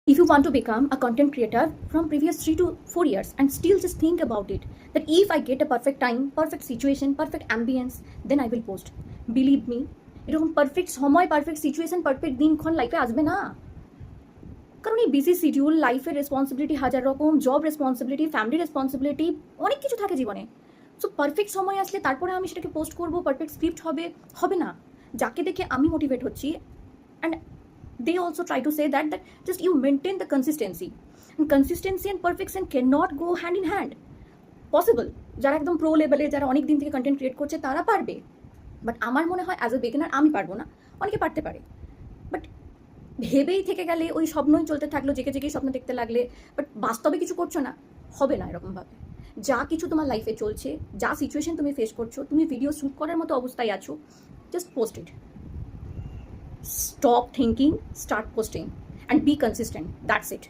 If you want to become a content creator from previous 3 to 4 years and still just think about it, that if I get a perfect time, perfect situation, perfect ambience, then I will post. Believe me, এরকম perfect সময়, perfect situation, perfect দিনক্ষণ লাইফে আসবে না। কারণ এই busy schedule, লাইফের responsibility হাজার রকম, জব রেসপন্সিবিলিটি, ফ্যামিলি রেসপন্সিবিলিটি, অনেক কিছু থাকে জীবনে। সো পারফেক্ট সময় আসলে তারপরে আমি সেটাকে পোস্ট করবো, পারফেক্ট স্ক্রিপ্ট হবে, হবে না। যাকে দেখে আমি মোটিভেট হচ্ছি, and they also try to say that just you maintain the consistency, and consistency and perfection cannot go hand in hand. Possible যারা একদম প্রো লেভেলে, যারা অনেক দিন থেকে কন্টেন্ট ক্রিয়েট করছে তারা পারবে, বাট আমার মনে হয় অ্যাজ এ বিগিনার আমি পারবো না। অনেকে পারতে পারে, বাট ভেবেই থেকে গেলে, ওই স্বপ্নই চলতে থাকলো, জেগে জেগেই স্বপ্ন দেখতে লাগলে, বাট বাস্তবে কিছু করছো না, হবে না এরকমভাবে। যা কিছু তোমার লাইফে চলছে, যা সিচুয়েশন তুমি ফেস করছো, তুমি ভিডিও শ্যুট করার মতো অবস্থায় আছো, just post it. Stop thinking, start posting, and be consistent. That's it.